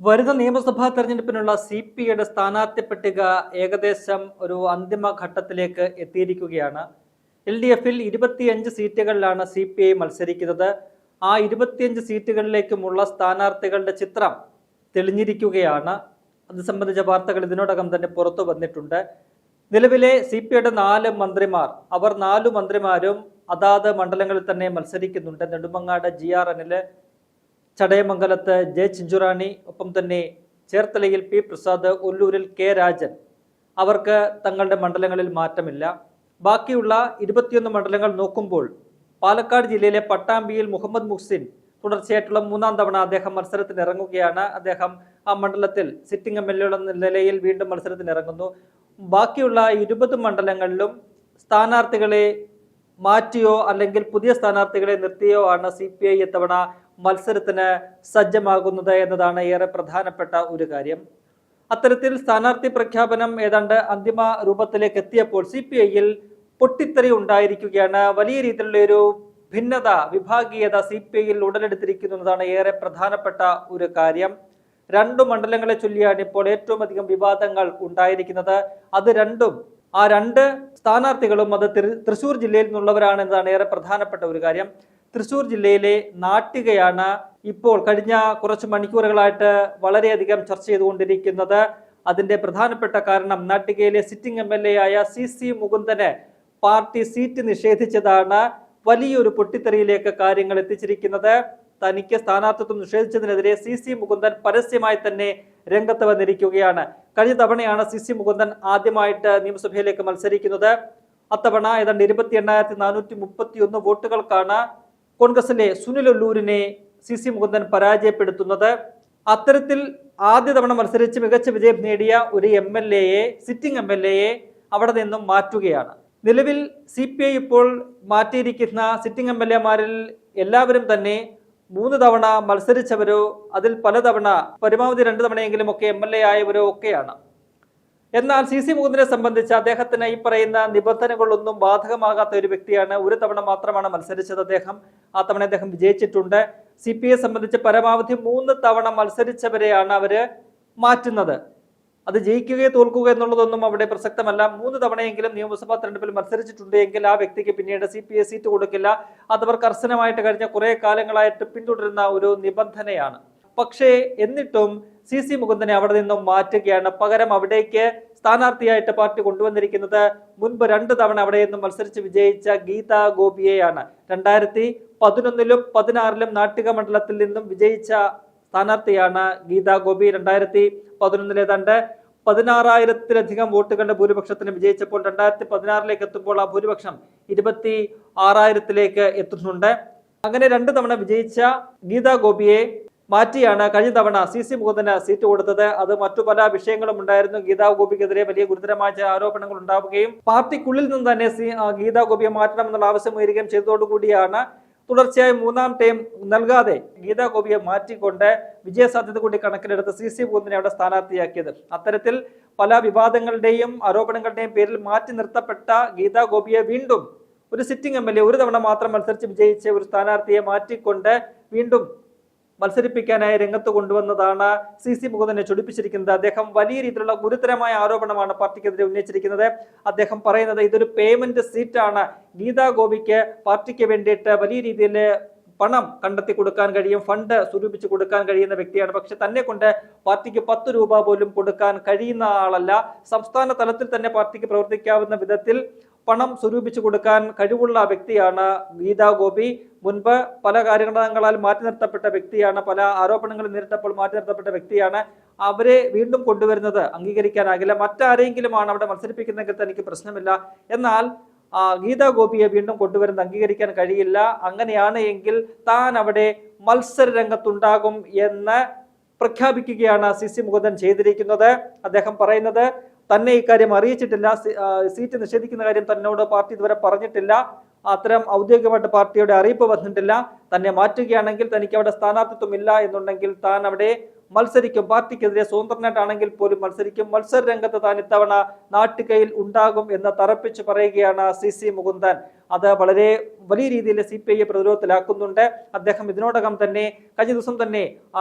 വരുന്ന നിയമസഭാ തെരഞ്ഞെടുപ്പിനുള്ള CPIയുടെ സ്ഥാനാർത്ഥി പട്ടിക ഏകദേശം ഒരു അന്തിമ ഘട്ടത്തിലേക്ക് എത്തിയിരിക്കുകയാണ്. LDFിൽ 25 സീറ്റുകളിലാണ് CPI മത്സരിക്കുന്നത്. ആ 25 സീറ്റുകളിലേക്കുമുള്ള സ്ഥാനാർത്ഥികളുടെ ചിത്രം തെളിഞ്ഞിരിക്കുകയാണ്. അത് സംബന്ധിച്ച വാർത്തകൾ ഇതിനോടകം തന്നെ പുറത്തു വന്നിട്ടുണ്ട്. നിലവിലെ CPIയുടെ 4 മന്ത്രിമാർ, അവർ 4 മന്ത്രിമാരും അതാത് മണ്ഡലങ്ങളിൽ തന്നെ മത്സരിക്കുന്നുണ്ട്. നെടുമങ്ങാട് GR അനിൽ, ചടയമംഗലത്ത് J ചിഞ്ചുറാണി, ഒപ്പം തന്നെ ചേർത്തലയിൽ P പ്രസാദ്, ഒല്ലൂരിൽ K രാജൻ. അവർക്ക് തങ്ങളുടെ മണ്ഡലങ്ങളിൽ മാറ്റമില്ല. ബാക്കിയുള്ള 21 മണ്ഡലങ്ങൾ നോക്കുമ്പോൾ പാലക്കാട് ജില്ലയിലെ പട്ടാമ്പിയിൽ മുഹമ്മദ് മുഹ്സിൻ തുടർച്ചയായിട്ടുള്ള 3-ാം തവണ അദ്ദേഹം മത്സരത്തിന് ഇറങ്ങുകയാണ്. അദ്ദേഹം ആ മണ്ഡലത്തിൽ സിറ്റിംഗ് MLA എന്ന നിലയിൽ വീണ്ടും മത്സരത്തിന് ഇറങ്ങുന്നു. ബാക്കിയുള്ള 20 മണ്ഡലങ്ങളിലും സ്ഥാനാർത്ഥികളെ മാറ്റിയോ അല്ലെങ്കിൽ പുതിയ സ്ഥാനാർത്ഥികളെ നിർത്തിയോ ആണ് CPI ഇത്തവണ മത്സരത്തിന് സജ്ജമാകുന്നത് എന്നതാണ് ഏറെ പ്രധാനപ്പെട്ട ഒരു കാര്യം. അത്തരത്തിൽ സ്ഥാനാർത്ഥി പ്രഖ്യാപനം ഏതാണ്ട് അന്തിമ രൂപത്തിലേക്ക് എത്തിയപ്പോൾ CPIയിൽ പൊട്ടിത്തെറി ഉണ്ടായിരിക്കുകയാണ്. വലിയ രീതിയിലുള്ള ഒരു ഭിന്നത, വിഭാഗീയത CPIയിൽ ഉടലെടുത്തിരിക്കുന്നതാണ് ഏറെ പ്രധാനപ്പെട്ട ഒരു കാര്യം. 2 മണ്ഡലങ്ങളെ ചൊല്ലിയാണ് ഇപ്പോൾ ഏറ്റവും അധികം വിവാദങ്ങൾ ഉണ്ടായിരിക്കുന്നത്. അത് ആ 2 സ്ഥാനാർത്ഥികളും അത് തൃശ്ശൂർ ജില്ലയിൽ നിന്നുള്ളവരാണ് എന്നതാണ് ഏറെ പ്രധാനപ്പെട്ട ഒരു കാര്യം. തൃശ്ശൂർ ജില്ലയിലെ നാട്ടികയാണ് ഇപ്പോൾ കഴിഞ്ഞ കുറച്ച് മണിക്കൂറുകളായിട്ട് വളരെയധികം ചർച്ച ചെയ്തുകൊണ്ടിരിക്കുന്നത്. അതിന്റെ പ്രധാനപ്പെട്ട കാരണം നാട്ടികയിലെ സിറ്റിംഗ് MLA ആയ CC മുകുന്ദന് പാർട്ടി സീറ്റ് നിഷേധിച്ചതാണ് വലിയൊരു പൊട്ടിത്തെറിയിലേക്ക് കാര്യങ്ങൾ എത്തിച്ചിരിക്കുന്നത്. തനിക്ക് സ്ഥാനാർത്ഥിത്വം നിഷേധിച്ചതിനെതിരെ CC മുകുന്ദൻ പരസ്യമായി തന്നെ രംഗത്ത് വന്നിരിക്കുകയാണ്. കഴിഞ്ഞ തവണയാണ് CC മുകുന്ദൻ ആദ്യമായിട്ട് നിയമസഭയിലേക്ക് മത്സരിക്കുന്നത്. അത്തവണ ഏതാണ്ട് 28,431 വോട്ടുകൾക്കാണ് കോൺഗ്രസിലെ സുനിൽ ഒല്ലൂരിനെ CC മുകുന്ദൻ പരാജയപ്പെടുത്തുന്നത്. അത്തരത്തിൽ ആദ്യ തവണ മത്സരിച്ച് മികച്ച വിജയം നേടിയ ഒരു സിറ്റിംഗ് MLA അവിടെ നിന്നും മാറ്റുകയാണ്. നിലവിൽ CPI ഇപ്പോൾ മാറ്റിയിരിക്കുന്ന സിറ്റിംഗ് MLA എല്ലാവരും തന്നെ 3 തവണ മത്സരിച്ചവരോ അതിൽ പലതവണ പരമാവധി 2 തവണയെങ്കിലും ഒക്കെ MLA ആയവരോ ഒക്കെയാണ്. എന്നാൽ CC മുകുന്ദനെ സംബന്ധിച്ച് അദ്ദേഹത്തിന് ഈ പറയുന്ന നിബന്ധനകളൊന്നും ബാധകമാകാത്ത ഒരു വ്യക്തിയാണ്. ഒരു തവണ മാത്രമാണ് മത്സരിച്ചത് അദ്ദേഹം. ആ തവണ അദ്ദേഹം വിജയിച്ചിട്ടുണ്ട്. CPIയെ സംബന്ധിച്ച് പരമാവധി 3 തവണ മത്സരിച്ചവരെയാണ് അവര് മാറ്റുന്നത്. അത് ജയിക്കുകയോ തോൽക്കുക എന്നുള്ളതൊന്നും അവിടെ പ്രസക്തമല്ല. 3 തവണയെങ്കിലും നിയമസഭാ തെരഞ്ഞെടുപ്പിൽ മത്സരിച്ചിട്ടുണ്ടെങ്കിൽ ആ വ്യക്തിക്ക് പിന്നീട് CPI സീറ്റ് കൊടുക്കില്ല. അതവർ കർശനമായിട്ട് കഴിഞ്ഞ കുറെ കാലങ്ങളായിട്ട് പിന്തുടരുന്ന ഒരു നിബന്ധനയാണ്. പക്ഷേ എന്നിട്ടും CC മുകുന്ദനെ അവിടെ നിന്നും മാറ്റുകയാണ്. പകരം അവിടേക്ക് സ്ഥാനാർത്ഥിയായിട്ട് പാർട്ടി കൊണ്ടുവന്നിരിക്കുന്നത് മുൻപ് 2 തവണ അവിടെ നിന്നും മത്സരിച്ച് വിജയിച്ച ഗീതാ ഗോപിയെയാണ്. 2011-ലും 2016-ലും നാട്ടിക മണ്ഡലത്തിൽ നിന്നും വിജയിച്ച സ്ഥാനാർത്ഥിയാണ് ഗീതാ ഗോപി. 2011 ഏതാണ്ട് 16,000-ലധികം വോട്ടുകളുടെ ഭൂരിപക്ഷത്തിന് വിജയിച്ചപ്പോൾ 2016-ലേക്ക് എത്തുമ്പോൾ ആ ഭൂരിപക്ഷം 26,000-ലേക്ക് എത്തുന്നുണ്ട്. അങ്ങനെ 2 തവണ വിജയിച്ച ഗീതാ ഗോപിയെ മാറ്റിയാണ് കഴിഞ്ഞ തവണ CC മുകുന്ദന് സീറ്റ് കൊടുത്തത്. അത് മറ്റു പല വിഷയങ്ങളും ഉണ്ടായിരുന്നു. ഗീതാ ഗോപിക്കെതിരെ വലിയ ഗുരുതരമായ ആരോപണങ്ങൾ ഉണ്ടാവുകയും പാർട്ടിക്കുള്ളിൽ നിന്ന് തന്നെ ഗീതാ ഗോപിയെ മാറ്റണമെന്നുള്ള ആവശ്യം ഉയരുകയും ചെയ്തതോടുകൂടിയാണ് തുടർച്ചയായി 3-ാം ടൈം നൽകാതെ ഗീതാ ഗോപിയെ മാറ്റിക്കൊണ്ട് വിജയസാധ്യത കൂടി കണക്കിലെടുത്ത് CC മുകുന്ദനെ അവിടെ സ്ഥാനാർത്ഥിയാക്കിയത്. അത്തരത്തിൽ പല വിവാദങ്ങളുടെയും ആരോപണങ്ങളുടെയും പേരിൽ മാറ്റി നിർത്തപ്പെട്ട ഗീതാ ഗോപിയെ വീണ്ടും ഒരു സിറ്റിംഗ് MLA ഒരു തവണ മാത്രം മത്സരിച്ച് വിജയിച്ച ഒരു സ്ഥാനാർത്ഥിയെ മാറ്റിക്കൊണ്ട് വീണ്ടും മത്സരിപ്പിക്കാനായി രംഗത്ത് കൊണ്ടുവന്നതാണ് CC മുകുന്ദനെ ചൊടിപ്പിച്ചിരിക്കുന്നത്. അദ്ദേഹം വലിയ രീതിയിലുള്ള ഗുരുതരമായ ആരോപണമാണ് പാർട്ടിക്കെതിരെ ഉന്നയിച്ചിരിക്കുന്നത്. അദ്ദേഹം പറയുന്നത് ഇതൊരു പേയ്മെന്റ് സീറ്റാണ്. ഗീതാ ഗോപിക്ക് പാർട്ടിക്ക് വേണ്ടിയിട്ട് വലിയ രീതിയിൽ പണം കണ്ടെത്തി കൊടുക്കാൻ കഴിയും, ഫണ്ട് സ്വരൂപിച്ച് കൊടുക്കാൻ കഴിയുന്ന വ്യക്തിയാണ്. പക്ഷെ തന്നെ കൊണ്ട് പാർട്ടിക്ക് 10 രൂപ പോലും കൊടുക്കാൻ കഴിയുന്ന ആളല്ല. സംസ്ഥാന തലത്തിൽ തന്നെ പാർട്ടിക്ക് പ്രവർത്തിക്കാവുന്ന വിധത്തിൽ പണം സ്വരൂപിച്ചു കൊടുക്കാൻ കഴിവുള്ള വ്യക്തിയാണ് ഗീതാ ഗോപി. മുൻപ് പല കാര്യങ്ങളാൽ മാറ്റി നിർത്തപ്പെട്ട വ്യക്തിയാണ്. പല ആരോപണങ്ങൾ നേരിട്ടപ്പോൾ മാറ്റി നിർത്തപ്പെട്ട വ്യക്തിയാണ്. അവരെ വീണ്ടും കൊണ്ടുവരുന്നത് അംഗീകരിക്കാനാകില്ല. മറ്റാരെങ്കിലുമാണ് അവിടെ മത്സരിപ്പിക്കുന്നെങ്കിൽ തനിക്ക് പ്രശ്നമില്ല. എന്നാൽ ഗീതാ ഗോപിയെ വീണ്ടും കൊണ്ടുവരുന്നത് അംഗീകരിക്കാൻ കഴിയില്ല. അങ്ങനെയാണ് എങ്കിൽ താൻ അവിടെ മത്സര രംഗത്തുണ്ടാകും എന്ന് പ്രഖ്യാപിക്കുകയാണ് CC മുകുന്ദൻ ചെയ്തിരിക്കുന്നത്. അദ്ദേഹം പറയുന്നത് തന്നെ ഇക്കാര്യം അറിയിച്ചിട്ടില്ല, സീറ്റ് നിഷേധിക്കുന്ന കാര്യം തന്നോട് പാർട്ടി ഇതുവരെ പറഞ്ഞിട്ടില്ല, അത്തരം ഔദ്യോഗികമായിട്ട് പാർട്ടിയുടെ അറിയിപ്പ് വന്നിട്ടില്ല. തന്നെ മാറ്റുകയാണെങ്കിൽ തനിക്ക് അവിടെ സ്ഥാനാർത്ഥിത്വം ഇല്ല എന്നുണ്ടെങ്കിൽ താൻ അവിടെ മത്സരിക്കും, പാർട്ടിക്കെതിരെ സ്വതന്ത്രനായിട്ടാണെങ്കിൽ പോലും മത്സരിക്കും, മത്സര രംഗത്ത് താൻ ഇത്തവണ നാട്ടികയിൽ ഉണ്ടാകും എന്ന് തറപ്പിച്ച് പറയുകയാണ് CC മുകുന്ദൻ. അത് വളരെ വലിയ രീതിയിൽ CPI പ്രതിരോധത്തിലാക്കുന്നുണ്ട്. അദ്ദേഹം ഇതിനോടകം തന്നെ കഴിഞ്ഞ ദിവസം തന്നെ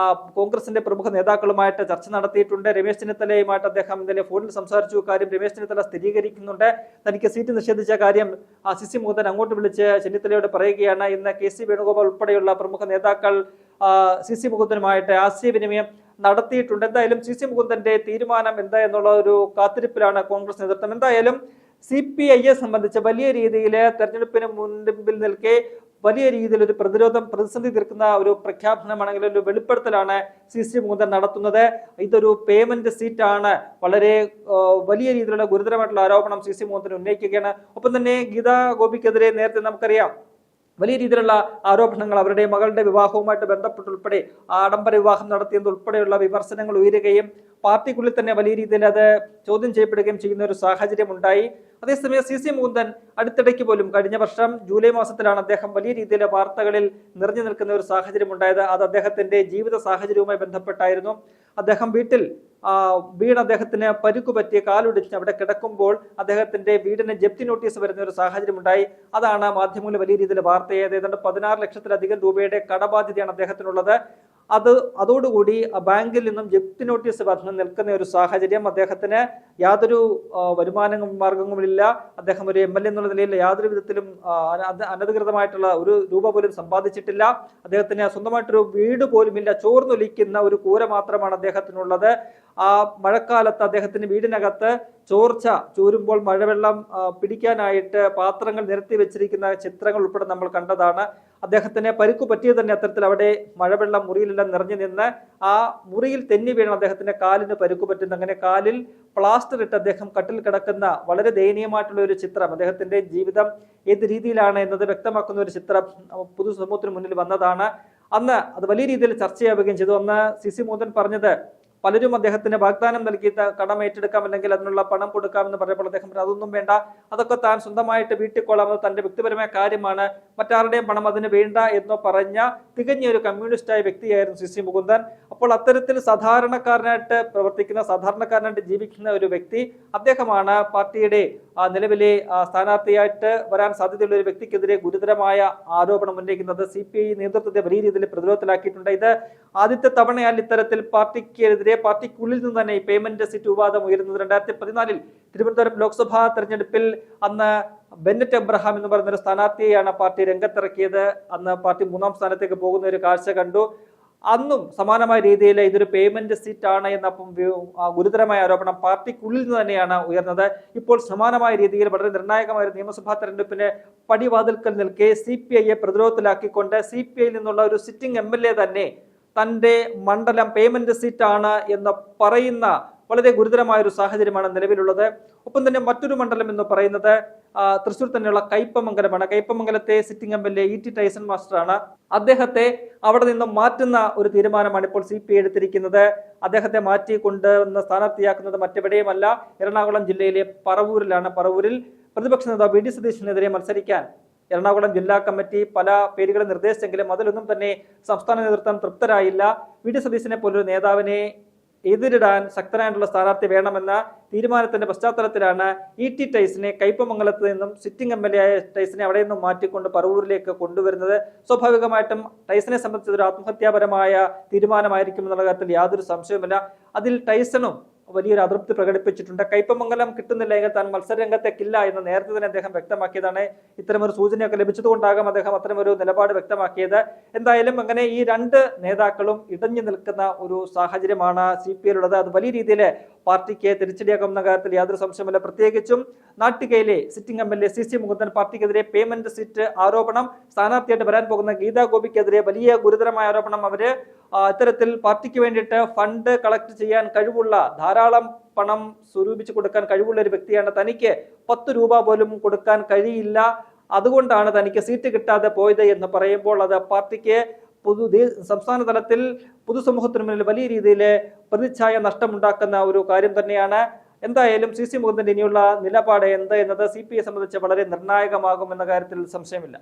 കോൺഗ്രസിന്റെ പ്രമുഖ നേതാക്കളുമായിട്ട് ചർച്ച നടത്തിയിട്ടുണ്ട്. രമേശ് ചെന്നിത്തലയുമായിട്ട് അദ്ദേഹം ഇന്നലെ ഫോണിൽ സംസാരിച്ചു. കാര്യം രമേശ് ചെന്നിത്തല സ്ഥിരീകരിക്കുന്നുണ്ട്. തനിക്ക് സീറ്റ് നിഷേധിച്ച കാര്യം CC മുകുന്ദൻ അങ്ങോട്ട് വിളിച്ച് ചെന്നിത്തലയോട് പറയുകയാണ്. ഇന്ന് KC വേണുഗോപാൽ ഉൾപ്പെടെയുള്ള പ്രമുഖ നേതാക്കൾ CC മുകുന്ദനുമായിട്ട് ആശയവിനിമയം നടത്തിയിട്ടുണ്ട്. എന്തായാലും CC മുകുന്ദന്റെ തീരുമാനം എന്താ എന്നുള്ള ഒരു കാത്തിരിപ്പിലാണ് കോൺഗ്രസ് നേതൃത്വം. എന്തായാലും CPIയെ സംബന്ധിച്ച് വലിയ രീതിയിൽ തെരഞ്ഞെടുപ്പിന് മുൻപിൽ നിൽക്കെ വലിയ രീതിയിൽ ഒരു പ്രതിസന്ധി തീർക്കുന്ന ഒരു പ്രഖ്യാപനമാണെങ്കിൽ ഒരു വെളിപ്പെടുത്തലാണ് CC മുകുന്ദൻ നടത്തുന്നത്. ഇതൊരു പേയ്മെന്റ് സീറ്റാണ്. വളരെ വലിയ രീതിയിലുള്ള ഗുരുതരമായിട്ടുള്ള ആരോപണം CC മുകുന്ദൻ ഉന്നയിക്കുകയാണ്. ഒപ്പം തന്നെ ഗീതാ ഗോപിക്കെതിരെ നേരത്തെ നമുക്കറിയാം വലിയ രീതിയിലുള്ള ആരോപണങ്ങൾ അവരുടെ മകളുടെ വിവാഹവുമായിട്ട് ബന്ധപ്പെട്ടുൾപ്പെടെ ആഡംബര വിവാഹം നടത്തിയതുൾപ്പെടെയുള്ള വിമർശനങ്ങൾ ഉയരുകയും പാർട്ടിക്കുള്ളിൽ തന്നെ വലിയ രീതിയിൽ അത് ചോദ്യം ചെയ്യപ്പെടുകയും ചെയ്യുന്ന ഒരു സാഹചര്യം ഉണ്ടായി. അതേസമയം CC മുകുന്ദൻ അടുത്തിടയ്ക്ക് പോലും കഴിഞ്ഞ വർഷം ജൂലൈ മാസത്തിലാണ് അദ്ദേഹം വലിയ രീതിയിൽ വാർത്തകളിൽ നിറഞ്ഞു നിൽക്കുന്ന ഒരു സാഹചര്യം ഉണ്ടായത്. അത് അദ്ദേഹത്തിന്റെ ജീവിത സാഹചര്യവുമായി ബന്ധപ്പെട്ടായിരുന്നു. അദ്ദേഹം വീട്ടിൽ വീട് അദ്ദേഹത്തിന് പരിക്കു പറ്റിയ കാലൊടിച്ച് അവിടെ കിടക്കുമ്പോൾ അദ്ദേഹത്തിന്റെ വീടിന് ജപ്തി നോട്ടീസ് വരുന്ന ഒരു സാഹചര്യം ഉണ്ടായി. അതാണ് മാധ്യമങ്ങളിൽ വലിയ രീതിയിൽ വാർത്തയായത്. ഏതാണ്ട് 16 ലക്ഷത്തിലധികം രൂപയുടെ കടബാധ്യതയാണ് അദ്ദേഹത്തിനുള്ളത്. അതോടുകൂടി ബാങ്കിൽ നിന്നും ജപ്തി നോട്ടീസ് വന്ന് നിൽക്കുന്ന ഒരു സാഹചര്യം. അദ്ദേഹത്തിന് യാതൊരു വരുമാന മാർഗങ്ങളുമില്ല. അദ്ദേഹം ഒരു MLA എന്നുള്ള നിലയിൽ യാതൊരു വിധത്തിലും അനധികൃതമായിട്ടുള്ള ഒരു രൂപ പോലും സമ്പാദിച്ചിട്ടില്ല. അദ്ദേഹത്തിന് സ്വന്തമായിട്ടൊരു വീട് പോലുമില്ല. ചോർന്നൊലിക്കുന്ന ഒരു കൂര മാത്രമാണ് അദ്ദേഹത്തിനുള്ളത്. മഴക്കാലത്ത് അദ്ദേഹത്തിന് വീടിനകത്ത് ചോർച്ച ചൂരുമ്പോൾ മഴവെള്ളം പിടിക്കാനായിട്ട് പാത്രങ്ങൾ നിരത്തി വെച്ചിരിക്കുന്ന ചിത്രങ്ങൾ ഉൾപ്പെടെ നമ്മൾ കണ്ടതാണ്. അദ്ദേഹത്തിന് പരിക്കു പറ്റിയത് തന്നെ അത്തരത്തിൽ അവിടെ മഴവെള്ളം മുറിയിലെല്ലാം നിറഞ്ഞു നിന്ന് ആ മുറിയിൽ തെന്നി വീണ അദ്ദേഹത്തിന്റെ കാലിന് പരിക്കു പറ്റുന്നു. അങ്ങനെ കാലിൽ പ്ലാസ്റ്റർ ഇട്ട് അദ്ദേഹം കട്ടിൽ കിടക്കുന്ന വളരെ ദയനീയമായിട്ടുള്ള ഒരു ചിത്രം, അദ്ദേഹത്തിന്റെ ജീവിതം ഏത് രീതിയിലാണ് എന്നത് വ്യക്തമാക്കുന്ന ഒരു ചിത്രം പൊതുസമൂഹത്തിന് മുന്നിൽ വന്നതാണ്. അന്ന് അത് വലിയ രീതിയിൽ ചർച്ചയാവുകയും ചെയ്തു. അന്ന് CC മുകുന്ദൻ പറഞ്ഞത് പലരും അദ്ദേഹത്തിന് വാഗ്ദാനം നൽകി കടം ഏറ്റെടുക്കാം അല്ലെങ്കിൽ അതിനുള്ള പണം കൊടുക്കാമെന്ന് പറഞ്ഞപ്പോൾ അദ്ദേഹം അതൊന്നും വേണ്ട, അതൊക്കെ താൻ സ്വന്തമായിട്ട് വീട്ടിക്കൊള്ളാം, അത് തന്റെ വ്യക്തിപരമായ കാര്യമാണ്, മറ്റാരുടെയും പണം അതിന് വേണ്ട എന്ന് പറഞ്ഞ തികഞ്ഞ ഒരു കമ്മ്യൂണിസ്റ്റായ വ്യക്തിയായിരുന്നു CC മുകുന്ദൻ. അപ്പോൾ അത്തരത്തിൽ സാധാരണക്കാരനായിട്ട് പ്രവർത്തിക്കുന്ന സാധാരണക്കാരനായിട്ട് ജീവിക്കുന്ന ഒരു വ്യക്തി അദ്ദേഹമാണ് പാർട്ടിയുടെ നിലവിലെ സ്ഥാനാർത്ഥിയായിട്ട് വരാൻ സാധ്യതയുള്ള ഒരു വ്യക്തിക്കെതിരെ ഗുരുതരമായ ആരോപണം ഉന്നയിക്കുന്നത് CPI നേതൃത്വത്തെ വലിയ രീതിയിൽ പ്രതിരോധത്തിലാക്കിയിട്ടുണ്ട്. ഇത് ആദ്യത്തെ തവണയാൽ ഇത്തരത്തിൽ പാർട്ടിക്കെതിരെ പാർട്ടിക്കുള്ളിൽ നിന്ന് തന്നെ ഈ പേയ്മെന്റ് സീറ്റ് വിവാദം ഉയരുന്നത്. 2014 തിരുവനന്തപുരം ലോക്സഭാ തെരഞ്ഞെടുപ്പിൽ അന്ന് ബെന്നറ്റ് എബ്രഹാം എന്ന് പറയുന്ന ഒരു സ്ഥാനാർത്ഥിയെയാണ് പാർട്ടി രംഗത്തിറക്കിയത്. അന്ന് പാർട്ടി 3ാം സ്ഥാനത്തേക്ക് പോകുന്ന ഒരു കാഴ്ച കണ്ടു. അന്നും സമാനമായ രീതിയിൽ ഇതൊരു പേയ്മെന്റ് സീറ്റ് ആണ് എന്നപ്പം ഗുരുതരമായ ആരോപണം പാർട്ടിക്കുള്ളിൽ നിന്ന് തന്നെയാണ് ഉയർന്നത്. ഇപ്പോൾ സമാനമായ രീതിയിൽ വളരെ നിർണായകമായ നിയമസഭാ തെരഞ്ഞെടുപ്പിന് പടിവാതിൽക്കൽ നിൽക്കെ CPIയെ പ്രതിരോധത്തിലാക്കിക്കൊണ്ട് CPIയിൽ നിന്നുള്ള ഒരു സിറ്റിംഗ് MLA തന്നെ തന്റെ മണ്ഡലം പേയ്മെന്റ് സീറ്റ് ആണ് എന്ന് പറയുന്ന വളരെ ഗുരുതരമായ ഒരു സാഹചര്യമാണ് നിലവിലുള്ളത്. ഒപ്പം തന്നെ മറ്റൊരു മണ്ഡലം എന്ന് പറയുന്നത് തൃശ്ശൂർ തന്നെയുള്ള കയ്പമംഗലമാണ്. കയ്പമംഗലത്തെ സിറ്റിംഗ് MLA E.T. ടൈസൺ മാസ്റ്ററാണ്. അദ്ദേഹത്തെ അവിടെ നിന്നും മാറ്റുന്ന ഒരു തീരുമാനമാണ് ഇപ്പോൾ CPI എടുത്തിരിക്കുന്നത്. അദ്ദേഹത്തെ മാറ്റിക്കൊണ്ടുവന്ന് സ്ഥാനാർത്ഥിയാക്കുന്നത് മറ്റെവിടെയുമല്ല, എറണാകുളം ജില്ലയിലെ പറവൂരിലാണ്. പറവൂരിൽ പ്രതിപക്ഷ നേതാവ് VD സതീശനെതിരെ മത്സരിക്കാൻ എറണാകുളം ജില്ലാ കമ്മിറ്റി പല പേരുകൾ നിർദ്ദേശിച്ചെങ്കിലും അതിലൊന്നും തന്നെ സംസ്ഥാന നേതൃത്വം തൃപ്തരായില്ല. VD സതീശനെ പോലൊരു നേതാവിനെ എതിരിടാൻ ശക്തനായിട്ടുള്ള സ്ഥാനാർത്ഥി വേണമെന്ന തീരുമാനത്തിന്റെ പശ്ചാത്തലത്തിലാണ് E.T. ടൈസനെ കയ്പമംഗലത്ത് നിന്നും സിറ്റിംഗ് MLA ആയ ടൈസനെ അവിടെ നിന്നും മാറ്റിക്കൊണ്ട് പറവൂരിലേക്ക് കൊണ്ടുവരുന്നത്. സ്വാഭാവികമായിട്ടും ടൈസനെ സംബന്ധിച്ച് ഒരു ആത്മഹത്യാപരമായ തീരുമാനമായിരിക്കും എന്നുള്ള കാര്യത്തിൽ യാതൊരു സംശയവുമില്ല. അതിൽ ടൈസണും വലിയൊരു അതൃപ്തി പ്രകടിപ്പിച്ചിട്ടുണ്ട്. കയ്പമംഗലം കിട്ടുന്നില്ല എങ്കിൽ താൻ മത്സരരംഗത്തേക്കില്ല എന്ന് നേരത്തെ തന്നെ അദ്ദേഹം വ്യക്തമാക്കിയതാണ്. ഇത്തരമൊരു സൂചനയൊക്കെ ലഭിച്ചതുകൊണ്ടാകാം അദ്ദേഹം അത്തരമൊരു നിലപാട് വ്യക്തമാക്കിയത്. എന്തായാലും അങ്ങനെ ഈ രണ്ട് നേതാക്കളും ഇടഞ്ഞു നിൽക്കുന്ന ഒരു സാഹചര്യമാണ് CPIയിലുള്ളത്. അത് വലിയ രീതിയിൽ പാർട്ടിക്ക് തിരിച്ചടിയാകുന്ന കാര്യത്തിൽ യാതൊരു സംശയമില്ല. പ്രത്യേകിച്ചും നാട്ടികയിലെ സിറ്റിംഗ് MLA CC മുകുന്ദൻ പാർട്ടിക്കെതിരെ പേയ്മെന്റ് സീറ്റ് ആരോപണം, സ്ഥാനാർത്ഥിയായിട്ട് വരാൻ പോകുന്ന ഗീതാ ഗോപിക്കെതിരെ വലിയ ഗുരുതരമായ ആരോപണം. അവര് ഇത്തരത്തിൽ പാർട്ടിക്ക് വേണ്ടിയിട്ട് ഫണ്ട് കളക്ട് ചെയ്യാൻ കഴിവുള്ള, ധാരാളം പണം സ്വരൂപിച്ച് കൊടുക്കാൻ കഴിവുള്ള ഒരു വ്യക്തിയാണ്. തനിക്ക് 10 രൂപ പോലും കൊടുക്കാൻ കഴിയില്ല, അതുകൊണ്ടാണ് തനിക്ക് സീറ്റ് കിട്ടാതെ പോയത് എന്ന് പറയുമ്പോൾ അത് പാർട്ടിക്ക് സംസ്ഥാന തലത്തിൽ പൊതുസമൂഹത്തിന് മുന്നിൽ വലിയ രീതിയിൽ പ്രതിച്ഛായ നഷ്ടമുണ്ടാക്കുന്ന ഒരു കാര്യം തന്നെയാണ്. എന്തായാലും CC മുകുന്ദന്റെ ഇനിയുള്ള നിലപാട് എന്ത് എന്നത് CPIയെ സംബന്ധിച്ച് വളരെ നിർണായകമാകുമെന്ന കാര്യത്തിൽ സംശയമില്ല.